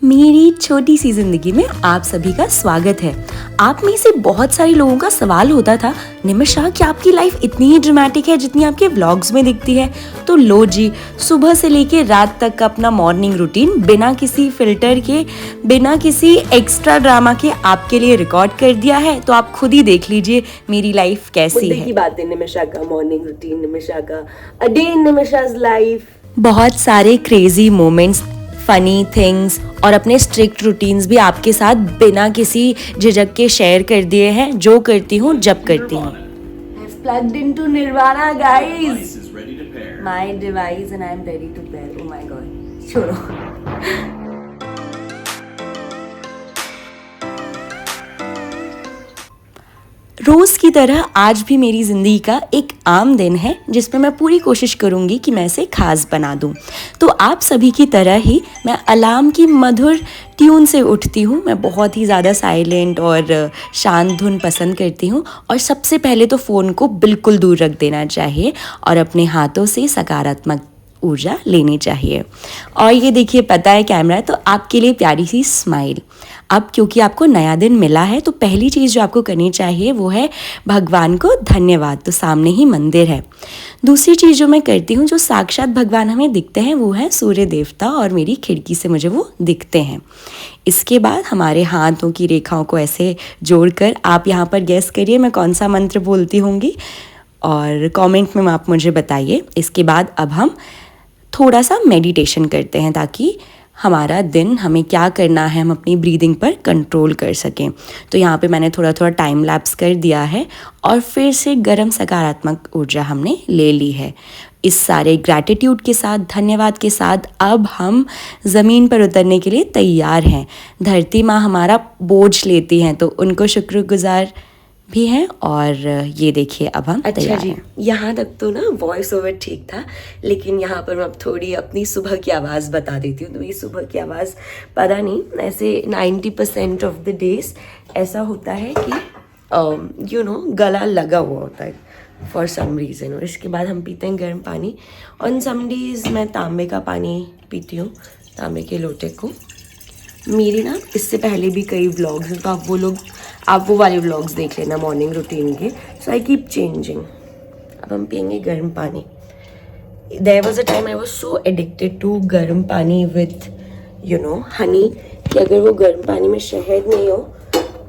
मेरी छोटी सी जिंदगी में आप सभी का स्वागत है। आप में से बहुत सारे लोगों का सवाल होता था, निमिषा क्या आपकी लाइफ इतनी ही ड्रामेटिक है जितनी आपके व्लॉग्स में दिखती है? तो लो जी, सुबह से लेके रात तक का अपना मॉर्निंग रूटीन बिना किसी फिल्टर के, बिना किसी एक्स्ट्रा ड्रामा के आपके लिए रिकॉर्ड कर दिया है। तो आप खुद ही देख लीजिए मेरी लाइफ कैसी है। की बात है, निमिषा का मॉर्निंग रूटीन, निमिषा का अ डे इन निमिषा's लाइफ। बहुत सारे क्रेजी मोमेंट्स, फनी थिंग्स और अपने स्ट्रिक्ट रूटीन्स भी आपके साथ बिना किसी झिझक के शेयर कर दिए हैं, जो करती हूँ जब करती हूँ। I've plugged into Nirvana, guys. My device and I'm ready to pair. Oh my god. छोड़ो। रोज़ की तरह आज भी मेरी ज़िंदगी का एक आम दिन है जिसमें मैं पूरी कोशिश करूँगी कि मैं इसे खास बना दूँ। तो आप सभी की तरह ही मैं अलार्म की मधुर ट्यून से उठती हूँ। मैं बहुत ही ज़्यादा साइलेंट और शांत धुन पसंद करती हूँ और सबसे पहले तो फ़ोन को बिल्कुल दूर रख देना चाहिए और अपने हाथों से सकारात्मक ऊर्जा लेनी चाहिए। और ये देखिए, पता है कैमरा है तो आपके लिए प्यारी सी स्माइल। अब क्योंकि आपको नया दिन मिला है तो पहली चीज़ जो आपको करनी चाहिए वो है भगवान को धन्यवाद। तो सामने ही मंदिर है। दूसरी चीज़ जो मैं करती हूँ, जो साक्षात भगवान हमें दिखते हैं, वो है सूर्य देवता और मेरी खिड़की से मुझे वो दिखते हैं। इसके बाद हमारे हाथों की रेखाओं को ऐसे जोड़कर आप यहाँ पर गेस करिए मैं कौन सा मंत्र बोलती होंगी और कमेंट में आप मुझे बताइए। इसके बाद अब हम थोड़ा सा मेडिटेशन करते हैं ताकि हमारा दिन, हमें क्या करना है, हम अपनी ब्रीदिंग पर कंट्रोल कर सकें। तो यहाँ पे मैंने थोड़ा थोड़ा टाइम लैप्स कर दिया है और फिर से गर्म सकारात्मक ऊर्जा हमने ले ली है। इस सारे ग्रैटिट्यूड के साथ, धन्यवाद के साथ अब हम ज़मीन पर उतरने के लिए तैयार हैं। धरती माँ हमारा बोझ लेती हैं तो उनको शुक्रगुजार भी हैं। और ये देखिए अब हम तैयार हैं। यहाँ तक तो ना वॉइस ओवर ठीक था, लेकिन यहाँ पर मैं अब थोड़ी अपनी सुबह की आवाज़ बता देती हूँ। तो ये सुबह की आवाज़ पता नहीं, ऐसे 90% ऑफ द डेज ऐसा होता है कि गला लगा हुआ होता है फॉर सम रीज़न। और इसके बाद हम पीते हैं गर्म पानी। ऑन सम डेज मैं तांबे का पानी पीती हूँ, तांबे के लोटे को। मेरी ना इससे पहले भी कई व्लॉग्स हैं, तो आप वो वाले व्लॉग्स देख लेना मॉर्निंग रूटीन के। So I keep changing. अब हम पियेंगे गर्म पानी। There was a time I was so addicted to गर्म पानी विथ हनी, कि अगर वो गर्म पानी में शहद नहीं हो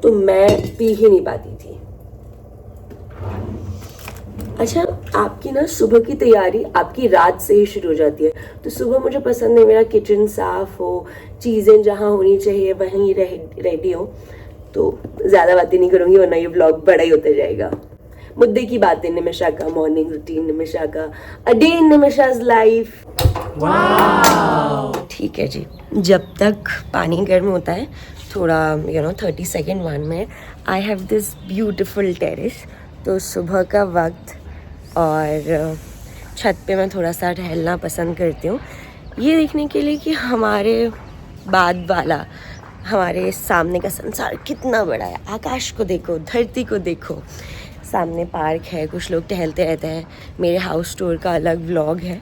तो मैं पी ही नहीं पाती थी। अच्छा, आपकी ना सुबह की तैयारी आपकी रात से ही शुरू हो जाती है। तो सुबह मुझे पसंद है मेरा किचन साफ हो, चीज़ें जहाँ होनी चाहिए वहीं रेडी हो। तो ज़्यादा बातें नहीं करूँगी वरना ये व्लॉग बड़ा ही होता जाएगा। मुद्दे की बातें, निमिषा का मॉर्निंग रूटीन, निमिषा का अ डे इन निमिषा's लाइफ। ठीक है जी। जब तक पानी गर्म होता है, थोड़ा 30 second 1 minute, I have this beautiful terrace. तो सुबह का वक्त और छत पे मैं थोड़ा सा टहलना पसंद करती हूँ, ये देखने के लिए कि हमारे बाद वाला, हमारे सामने का संसार कितना बड़ा है। आकाश को देखो, धरती को देखो, सामने पार्क है, कुछ लोग टहलते रहते हैं। मेरे हाउस टूर का अलग व्लॉग है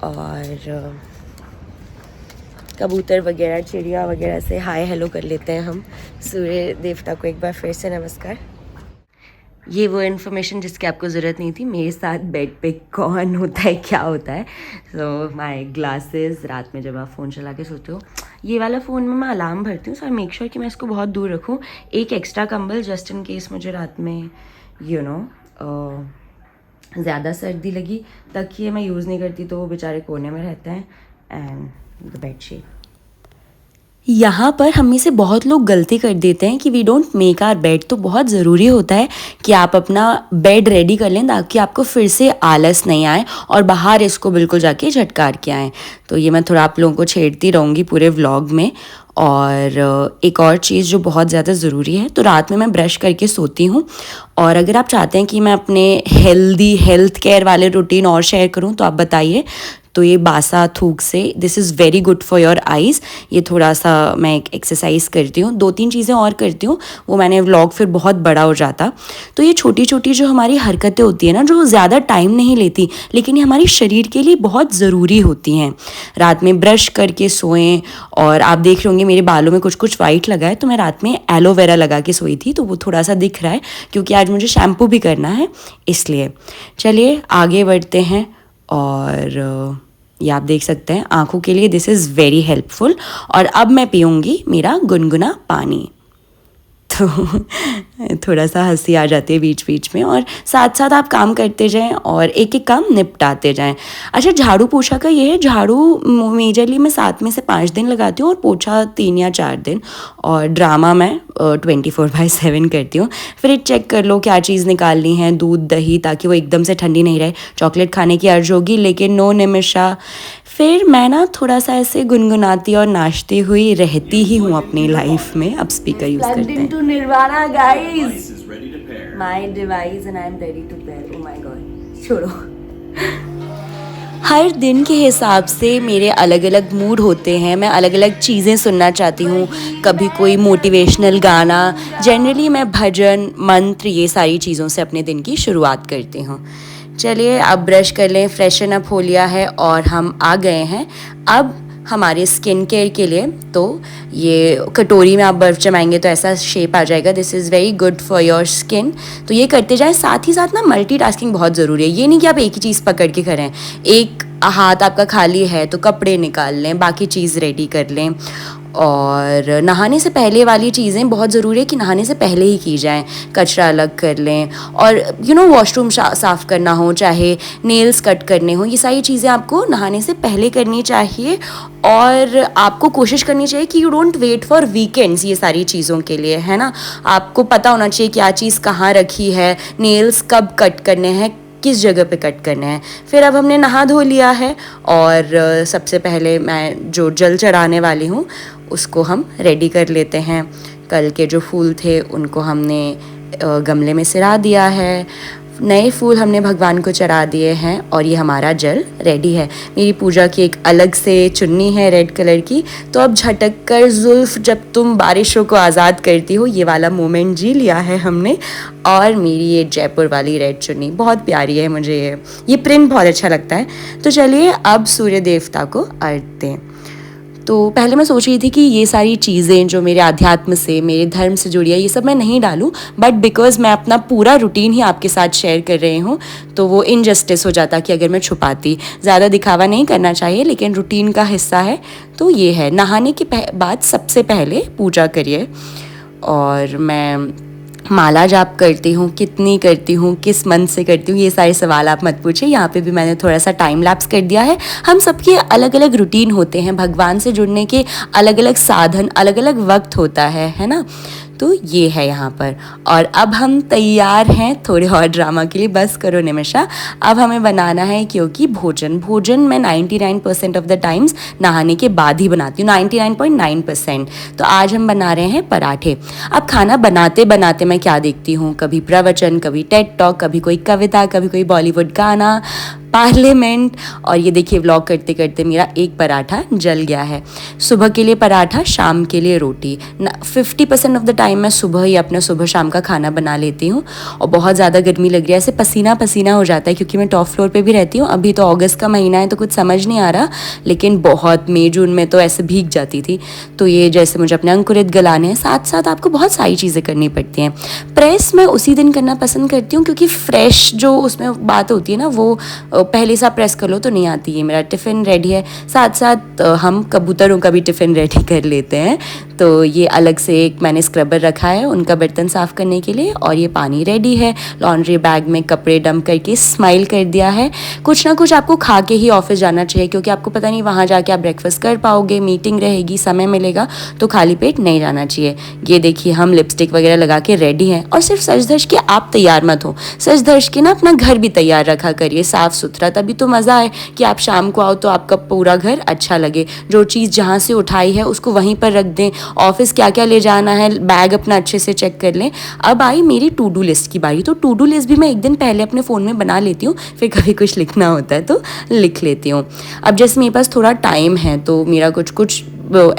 और कबूतर वगैरह, चिड़िया वगैरह से हाय हेलो कर लेते हैं हम। सूर्य देवता को एक बार फिर से नमस्कार। ये वो इन्फॉर्मेशन जिसकी आपको ज़रूरत नहीं थी। मेरे साथ बेड पे कौन होता है, क्या होता है। सो माय ग्लासेस, रात में जब आप फ़ोन चला के सोते हो, ये वाला फ़ोन में मैं अलार्म भरती हूँ। सो आई मेक श्योर कि मैं इसको बहुत दूर रखूँ। एक एक्स्ट्रा कंबल जस्ट इन केस मुझे रात में ज़्यादा सर्दी लगी। तकिए मैं यूज़ नहीं करती तो वो बेचारे कोने में रहते हैं। And the bedsheet. यहाँ पर हम में से बहुत लोग गलती कर देते हैं कि we don't make our bed. तो बहुत ज़रूरी होता है कि आप अपना बेड रेडी कर लें ताकि आपको फिर से आलस नहीं आए और बाहर इसको बिल्कुल जाके झटकार के आएँ। तो ये मैं थोड़ा आप लोगों को छेड़ती रहूँगी पूरे व्लॉग में। और एक और चीज़ जो बहुत ज़्यादा ज़रूरी है, तो रात में मैं ब्रश करके सोती हूँ। और अगर आप चाहते हैं कि मैं अपने हेल्थ केयर वाले रूटीन और शेयर करूँ तो आप बताइए। तो ये बासा थूक से this is very good for your eyes. ये थोड़ा सा मैं एक एक्सरसाइज करती हूँ, 2-3 चीज़ें और करती हूँ, वो मैंने व्लॉग फिर बहुत बड़ा हो जाता। तो ये छोटी छोटी जो हमारी हरकतें होती हैं ना, जो ज़्यादा टाइम नहीं लेती लेकिन ये हमारी शरीर के लिए बहुत ज़रूरी होती हैं। रात में ब्रश करके सोएं, और आप देख रहे होंगे मेरे बालों में कुछ कुछ वाइट लगा है, तो मैं रात में एलोवेरा लगा के सोई थी, तो वो थोड़ा सा दिख रहा है क्योंकि आज मुझे शैम्पू भी करना है इसलिए। चलिए आगे बढ़ते हैं, और ये आप देख सकते हैं आँखों के लिए दिस इज़ वेरी हेल्पफुल। और अब मैं पीऊँगी मेरा गुनगुना पानी। तो थोड़ा सा हंसी आ जाती है बीच बीच में, और साथ साथ आप काम करते जाएं और एक एक काम निपटाते जाएं। अच्छा, झाड़ू पोछा का ये है, झाड़ू मेजरली मैं 7 में से 5 दिन लगाती हूँ और पोछा 3 या 4 दिन, और ड्रामा मैं 24/7 करती हूँ। फ्रिज चेक कर लो क्या चीज़ निकालनी है, दूध दही, ताकि वो एकदम से ठंडी नहीं रहे। चॉकलेट खाने की अर्ज होगी लेकिन नो निमिषा। फिर मैं ना थोड़ा सा ऐसे गुनगुनाती और नाचती हुई रहती ही हूँ अपनी लाइफ में। अब स्पीकर यूज़ करते हैं। into Nirvana, guys. My device and I'm ready to pair. Oh my god. छोड़ो। हर दिन के हिसाब से मेरे अलग अलग मूड होते हैं, मैं अलग अलग चीज़ें सुनना चाहती हूँ। कभी कोई मोटिवेशनल गाना, जनरली मैं भजन मंत्र ये सारी चीज़ों से अपने दिन की शुरुआत करती हूँ। चलिए अब ब्रश कर लें, फ्रेशन अप हो लिया है और हम आ गए हैं अब हमारे स्किन केयर के लिए। तो ये कटोरी में आप बर्फ़ जमाएंगे तो ऐसा शेप आ जाएगा। This is very good for your skin. तो ये करते जाएं, साथ ही साथ ना मल्टीटास्किंग बहुत ज़रूरी है। ये नहीं कि आप एक ही चीज़ पकड़ के करें, एक हाथ आपका खाली है तो कपड़े निकाल लें, बाकी चीज़ रेडी कर लें। और नहाने से पहले वाली चीज़ें बहुत ज़रूरी है कि नहाने से पहले ही की जाएं। कचरा अलग कर लें, और वॉशरूम साफ़ करना हो, चाहे नेल्स कट करने हो, ये सारी चीज़ें आपको नहाने से पहले करनी चाहिए। और आपको कोशिश करनी चाहिए कि you don't wait for weekends ये सारी चीज़ों के लिए, है ना। आपको पता होना चाहिए क्या चीज़ कहाँ रखी है, नेल्स कब कट करने हैं, किस जगह पे कट करने हैं। फिर अब हमने नहा धो लिया है, और सबसे पहले मैं जो जल चढ़ाने वाली हूँ उसको हम रेडी कर लेते हैं। कल के जो फूल थे उनको हमने गमले में सिरा दिया है, नए फूल हमने भगवान को चढ़ा दिए हैं, और ये हमारा जल रेडी है। मेरी पूजा की एक अलग से चुन्नी है रेड कलर की। तो अब झटक कर जुल्फ जब तुम बारिशों को आज़ाद करती हो, ये वाला मोमेंट जी लिया है हमने। और मेरी ये जयपुर वाली रेड चुन्नी बहुत प्यारी है, मुझे ये प्रिंट बहुत अच्छा लगता है। तो चलिए अब सूर्य देवता को अर्घ्य दें। तो पहले मैं सोच रही थी कि ये सारी चीज़ें जो मेरे अध्यात्म से, मेरे धर्म से जुड़ी है, ये सब मैं नहीं डालूं, बट बिकॉज़ मैं अपना पूरा रूटीन ही आपके साथ शेयर कर रही हूँ तो वो इनजस्टिस हो जाता कि अगर मैं छुपाती। ज़्यादा दिखावा नहीं करना चाहिए, लेकिन रूटीन का हिस्सा है। तो ये है, नहाने के बाद सबसे पहले पूजा करिए। और मैं माला जाप करती हूँ, कितनी करती हूँ, किस मन से करती हूँ, ये सारे सवाल आप मत पूछिए। यहाँ पे भी मैंने थोड़ा सा टाइम लैप्स कर दिया है। हम सबके अलग अलग रूटीन होते हैं, भगवान से जुड़ने के अलग अलग साधन, अलग अलग वक्त होता है ना। तो ये है यहाँ पर। और अब हम तैयार हैं थोड़े और ड्रामा के लिए। बस करो निमिषा, अब हमें बनाना है क्योंकि भोजन मैं 99% ऑफ द टाइम्स नहाने के बाद ही बनाती हूँ, 99.9%। तो आज हम बना रहे हैं पराठे। अब खाना बनाते बनाते मैं क्या देखती हूँ, कभी प्रवचन, कभी टेड टॉक, कभी कोई कविता, कभी कोई बॉलीवुड गाना, पार्लियामेंट। और ये देखिए व्लॉग करते करते मेरा एक पराठा जल गया है। सुबह के लिए पराठा, शाम के लिए रोटी। 50% ऑफ द टाइम मैं सुबह ही अपना सुबह शाम का खाना बना लेती हूँ। और बहुत ज़्यादा गर्मी लग रही है, ऐसे पसीना पसीना हो जाता है क्योंकि मैं टॉप फ्लोर पे भी रहती हूँ। अभी तो अगस्त का महीना है तो कुछ समझ नहीं आ रहा, लेकिन बहुत मई जून में तो ऐसे भीग जाती थी। तो ये जैसे मुझे अपने अंकुरित गलाने हैं, साथ साथ आपको बहुत सारी चीज़ें करनी पड़ती हैं। प्रेस मैं उसी दिन करना पसंद करती हूँ क्योंकि फ्रेश जो उसमें बात होती है ना, वो पहले से आप प्रेस कर लो तो नहीं आती है। मेरा टिफ़िन रेडी है, साथ साथ हम कबूतरों का भी टिफ़िन रेडी कर लेते हैं। तो ये अलग से एक मैंने स्क्रबर रखा है उनका बर्तन साफ़ करने के लिए, और ये पानी रेडी है। लॉन्ड्री बैग में कपड़े डंप करके स्माइल कर दिया है। कुछ ना कुछ आपको खा के ही ऑफिस जाना चाहिए क्योंकि आपको पता नहीं वहाँ जाके आप ब्रेकफास्ट कर पाओगे, मीटिंग रहेगी, समय मिलेगा, तो खाली पेट नहीं जाना चाहिए। ये देखिए हम लिपस्टिक वगैरह लगा के रेडी हैं। और सिर्फ सज धज के आप तैयार मत हो, सज धज के ना अपना घर भी तैयार रखा करिए, साफ़ सुथरा, तभी तो मज़ा आए कि आप शाम को आओ तो आपका पूरा घर अच्छा लगे। जो चीज़ जहाँ से उठाई है उसको वहीं पर रख दें, ऑफिस क्या क्या ले जाना है, बैग अपना अच्छे से चेक कर लें। अब आई मेरी टू डू लिस्ट की बारी। तो टू डू लिस्ट भी मैं एक दिन पहले अपने फ़ोन में बना लेती हूँ, फिर कभी कुछ लिखना होता है तो लिख लेती हूँ। अब जैसे मेरे पास थोड़ा टाइम है तो मेरा कुछ कुछ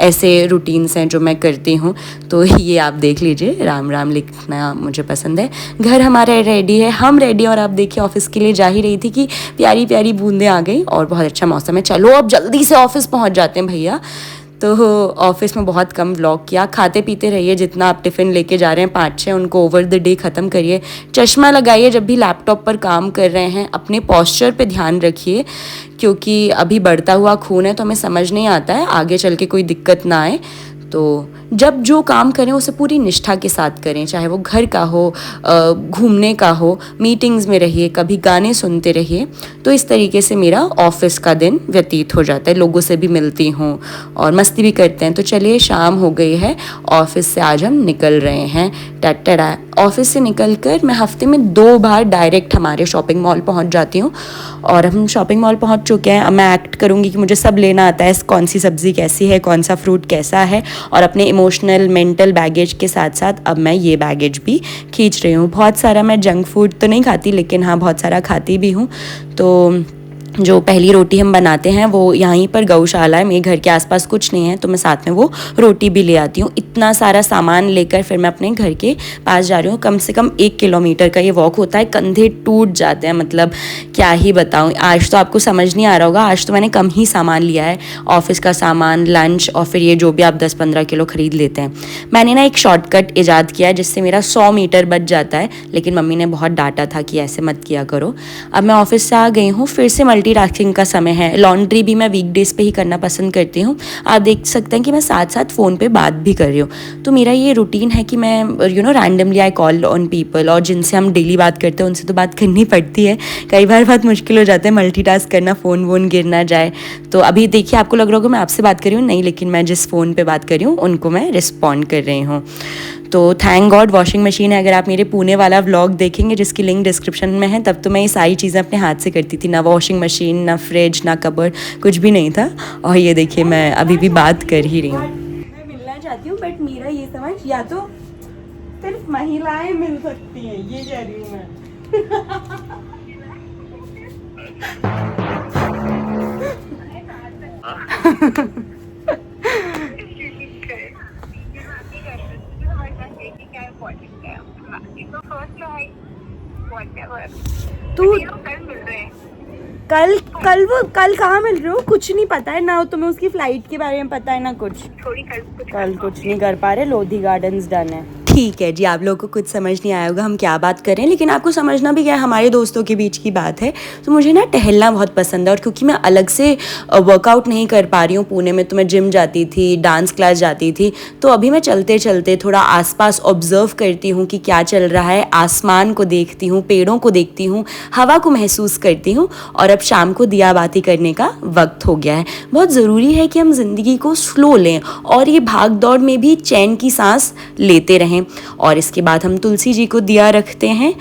ऐसे रूटीन्स हैं जो मैं करती हूँ, तो ये आप देख लीजिए। राम राम लिखना मुझे पसंद है। घर हमारा रेडी है, हम रेडी हैं, और आप देखिए ऑफिस के लिए जा ही रही थी कि प्यारी प्यारी बूंदें आ गई और बहुत अच्छा मौसम है। चलो अब जल्दी से ऑफिस पहुँच जाते हैं भैया। तो ऑफिस में बहुत कम व्लॉग किया। खाते पीते रहिए, जितना आप टिफ़िन लेके जा रहे हैं 5-6 उनको ओवर द डे ख़त्म करिए। चश्मा लगाइए जब भी लैपटॉप पर काम कर रहे हैं। अपने पॉस्चर पे ध्यान रखिए, क्योंकि अभी बढ़ता हुआ खून है तो हमें समझ नहीं आता है, आगे चल के कोई दिक्कत ना आए। तो जब जो काम करें उसे पूरी निष्ठा के साथ करें, चाहे वो घर का हो, घूमने का हो, मीटिंग्स में रहिए, कभी गाने सुनते रहिए। तो इस तरीके से मेरा ऑफिस का दिन व्यतीत हो जाता है। लोगों से भी मिलती हूँ और मस्ती भी करते हैं। तो चलिए शाम हो गई है, ऑफिस से आज हम निकल रहे हैं। टटड़ा ऑफिस से निकल कर मैं हफ्ते में 2 बार डायरेक्ट हमारे शॉपिंग मॉल पहुँच जाती हूँ। और हम शॉपिंग मॉल पहुँच चुके हैं। अब मैं एक्ट करूँगी कि मुझे सब लेना आता है, कौन सी सब्ज़ी कैसी है, कौन सा फ्रूट कैसा है, और अपने इमोशनल मेंटल बैगेज के साथ साथ अब मैं ये बैगेज भी खींच रही हूँ। बहुत सारा मैं जंक फूड तो नहीं खाती, लेकिन हाँ बहुत सारा खाती भी हूँ। तो जो पहली रोटी हम बनाते हैं वो यहीं पर गौशाला है, मेरे घर के आसपास कुछ नहीं है, तो मैं साथ में वो रोटी भी ले आती हूँ। इतना सारा सामान लेकर फिर मैं अपने घर के पास जा रही हूँ। कम से कम 1 किलोमीटर का ये वॉक होता है। कंधे टूट जाते हैं, मतलब क्या ही बताऊँ। आज तो आपको समझ नहीं आ रहा होगा, आज तो मैंने कम ही सामान लिया है, ऑफिस का सामान, लंच, और फिर ये जो भी आप 10-15 किलो खरीद लेते हैं। मैंने ना एक शॉर्टकट ईजाद किया है जिससे मेरा 100 मीटर बच जाता है, लेकिन मम्मी ने बहुत डांटा था कि ऐसे मत किया करो। अब मैं ऑफिस से आ गई हूँ, फिर से मल्टीटास्किंग का समय है। लॉन्ड्री भी मैं वीकडेज पे ही करना पसंद करती हूँ। आप देख सकते हैं कि मैं साथ साथ फ़ोन पे बात भी कर रही हूँ। तो मेरा ये रूटीन है कि मैं randomly I call on people, और जिनसे हम डेली बात करते हैं उनसे तो बात करनी पड़ती है। कई बार बहुत मुश्किल हो जाता है मल्टीटास्क करना, फ़ोन वोन गिर ना जाए। तो अभी देखिए आपको लग रहा होगा मैं आपसे बात कर रही हूँ, नहीं, लेकिन मैं जिस फ़ोन पे बात कर रही हूँ उनको मैं रिस्पॉन्ड कर रही हूँ। तो थैंक गॉड वॉशिंग मशीन है। अगर आप मेरे पुणे वाला व्लॉग देखेंगे जिसकी लिंक डिस्क्रिप्शन में है, तब तो मैं ये सारी चीज़ें अपने हाथ से करती थी। ना वॉशिंग मशीन, ना फ्रिज, ना कबर्ड, कुछ भी नहीं था। और ये देखिए मैं अभी भी बात कर ही रही हूँ। मैं मिलना चाहती हूँ, बट मेरा ये समझ या तो सिर्फ महिलाएं मिल सकती हैं, ये कह रही हूँ मैं। तू कल कहाँ मिल रहे हो? कुछ नहीं पता है ना, तुम्हें उसकी फ्लाइट के बारे में पता है ना कुछ। कल कुछ नहीं कर पा रहे, लोधी गार्डन्स डन है। ठीक है जी, आप लोगों को कुछ समझ नहीं आया होगा हम क्या बात कर रहे हैं, लेकिन आपको समझना भी क्या है, हमारे दोस्तों के बीच की बात है। तो मुझे ना टहलना बहुत पसंद है, और क्योंकि मैं अलग से वर्कआउट नहीं कर पा रही हूँ, पुणे में तो मैं जिम जाती थी, डांस क्लास जाती थी, तो अभी मैं चलते चलते थोड़ा आसपास ऑब्जर्व करती हूँ कि क्या चल रहा है, आसमान को देखती हूँ, पेड़ों को देखती हूँ, हवा को महसूस करती हूँ। और अब शाम को दिया बाती करने का वक्त हो गया है। बहुत ज़रूरी है कि हम ज़िंदगी को स्लो लें और ये भाग दौड़ में भी चैन की सांस लेते रहें। और इसके बाद हम तुलसी जी को दिया रखते हैं,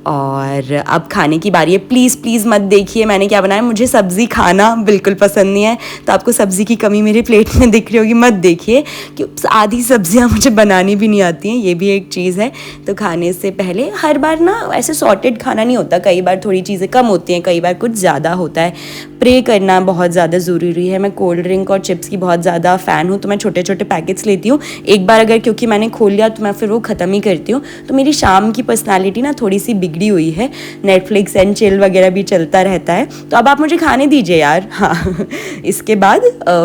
और अब खाने की बारी है। प्लीज़ प्लीज़ मत देखिए मैंने क्या बनाया, मुझे सब्ज़ी खाना बिल्कुल पसंद नहीं है, तो आपको सब्ज़ी की कमी मेरे प्लेट में दिख रही होगी, मत देखिए, कि आधी सब्जियां मुझे बनानी भी नहीं आती हैं, ये भी एक चीज़ है। तो खाने से पहले हर बार ना ऐसे सॉर्टेड खाना नहीं होता, कई बार थोड़ी चीज़ें कम होती हैं, कई बार कुछ ज़्यादा होता है। प्रे करना बहुत ज़्यादा ज़रूरी है। मैं कोल्ड ड्रिंक और चिप्स की बहुत ज़्यादा फ़ैन हूँ, तो मैं छोटे छोटे पैकेट्स लेती हूँ। एक बार अगर क्योंकि मैंने खोल लिया तो मैं फिर वो ख़त्म ही करती हूँ। तो मेरी शाम की पर्सनालिटी ना थोड़ी सी बिगड़ी हुई है, नेटफ्लिक्स एंड चिल वगैरह भी चलता रहता है। तो अब आप मुझे खाने दीजिए यार। हाँ इसके बाद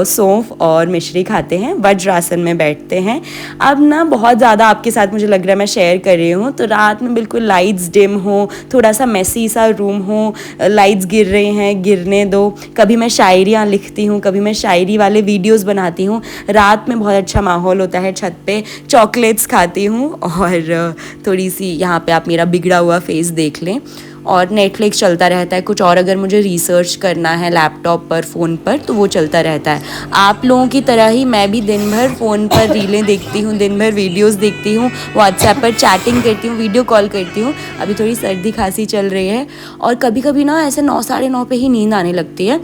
सौंफ और मिश्री खाते हैं, वज्रासन में बैठते हैं। अब ना बहुत ज़्यादा आपके साथ मुझे लग रहा है मैं शेयर कर रही हूँ, तो रात में बिल्कुल लाइट्स डिम हो, थोड़ा सा मैसी सा रूम हो, लाइट्स गिर रहे हैं, गिरने दो। कभी मैं शायरियाँ लिखती हूँ, कभी मैं शायरी वाले वीडियोस बनाती हूँ। रात में बहुत अच्छा माहौल होता है, छत पे चॉकलेट्स खाती हूँ, और थोड़ी सी यहाँ पे आप मेरा बिगड़ा हुआ फेस देख लें। और नेटफ्लिक्स चलता रहता है, कुछ और अगर मुझे रिसर्च करना है लैपटॉप पर, फ़ोन पर, तो वो चलता रहता है। आप लोगों की तरह ही मैं भी दिन भर फ़ोन पर रीलें देखती हूँ, दिन भर वीडियोस देखती हूँ, व्हाट्सएप पर चैटिंग करती हूँ, वीडियो कॉल करती हूँ। अभी थोड़ी सर्दी खांसी चल रही है, और कभी कभी ना ऐसे 9 साढ़े 9 पे ही नींद आने लगती है।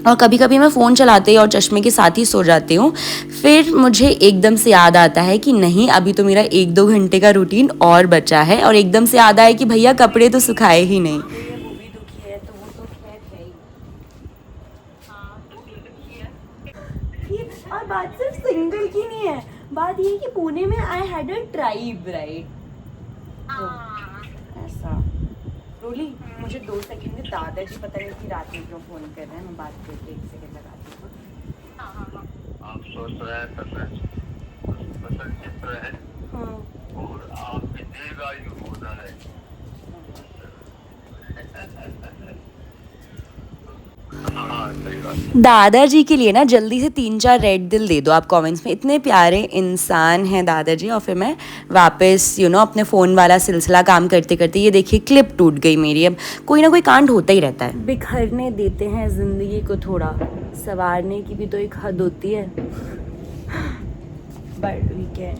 और कभी कभी मैं फ़ोन चलाते और चश्मे के साथ ही सो जाती हूँ। फिर मुझे एकदम से याद आता है कि नहीं, अभी तो मेरा 1-2 घंटे का रूटीन और बचा है, और एकदम से याद आया कि भैया कपड़े तो सुखाए ही नहीं। वो भी दुखी है तो वो तो खैर है ही। और बात सिर्फ सिंगल की नहीं है, बात ये है कि पुणे में I had a tribe, right? तो ऐसा रोली, मुझे 2 सेकंड में, दादाजी पता नहीं कि रात में क्यों फोन कर रहे हैं, मैं बात करके 1 सेकंड लगाती हूँ। आप सोच रहे हैं पसंद चित्र है हाँ और आपकी दीर्घायु होना है। हाँ सही बात। दादाजी के लिए ना जल्दी से 3-4 रेड दिल दे दो आप कमेंट्स में, इतने प्यारे इंसान हैं दादाजी। और फिर मैं वापस अपने फ़ोन वाला सिलसिला काम करते करते, ये देखिए क्लिप टूट गई मेरी। अब कोई ना कोई कांड होता ही रहता है। बिखरने देते हैं जिंदगी को, थोड़ा संवारने की भी तो एक हद होती है। But we can.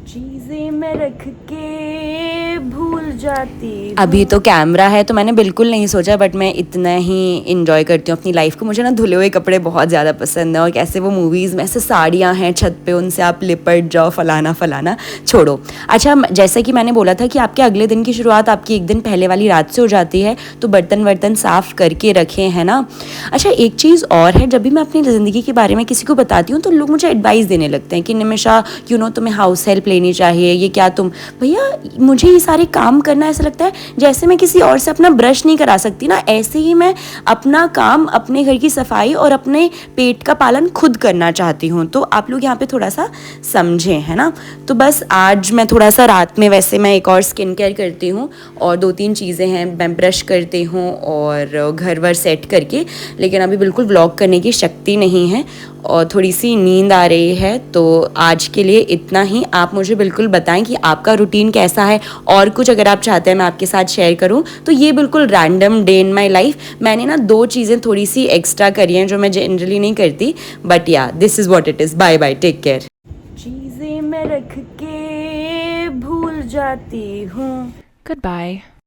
चीजें मैं रख के भूल जाती हूँ। अभी तो कैमरा है तो मैंने बिल्कुल नहीं सोचा, बट मैं इतना ही इंजॉय करती हूँ अपनी लाइफ को। मुझे ना धुले हुए कपड़े बहुत ज़्यादा पसंद है, और कैसे वो मूवीज़ में ऐसे साड़ियाँ हैं छत पे, उनसे आप लिपट जाओ, फलाना फलाना। छोड़ो। अच्छा, जैसा कि मैंने बोला था कि आपके अगले दिन की शुरुआत आपकी एक दिन पहले वाली रात से हो जाती है, तो बर्तन वर्तन साफ़ करके रखें, है ना। अच्छा, एक चीज़ और है, जब भी मैं अपनी ज़िंदगी के बारे में किसी को बताती हूँ तो लोग मुझे एडवाइस देने लगते हैं कि निमिषा तुम्हें हाउस हेल्प लेनी चाहिए, ये क्या तुम। भैया, मुझे ये सारे काम करना ऐसा लगता है जैसे मैं किसी और से अपना ब्रश नहीं करा सकती ना, ऐसे ही मैं अपना काम, अपने घर की सफाई और अपने पेट का पालन खुद करना चाहती हूँ। तो आप लोग यहाँ पे थोड़ा सा समझें, है ना। तो बस आज मैं थोड़ा सा रात में, वैसे मैं एक और स्किन केयर करती हूँ और 2-3 चीज़ें हैं, मैं ब्रश करती हूँ और घर वर सेट करके, लेकिन अभी बिल्कुल व्लॉग करने की शक्ति नहीं है और थोड़ी सी नींद आ रही है। तो आज के लिए इतना ही। आप मुझे बिल्कुल बताएं कि आपका रूटीन कैसा है, और कुछ अगर आप चाहते हैं मैं आपके साथ शेयर करूं तो ये बिल्कुल random day in my life. मैंने ना 2 चीज़ें थोड़ी सी एक्स्ट्रा करी हैं जो मैं जनरली नहीं करती, but yeah this is what it is. Bye bye, take care. चीजें मैं रख के भूल जाती हूँ। Goodbye.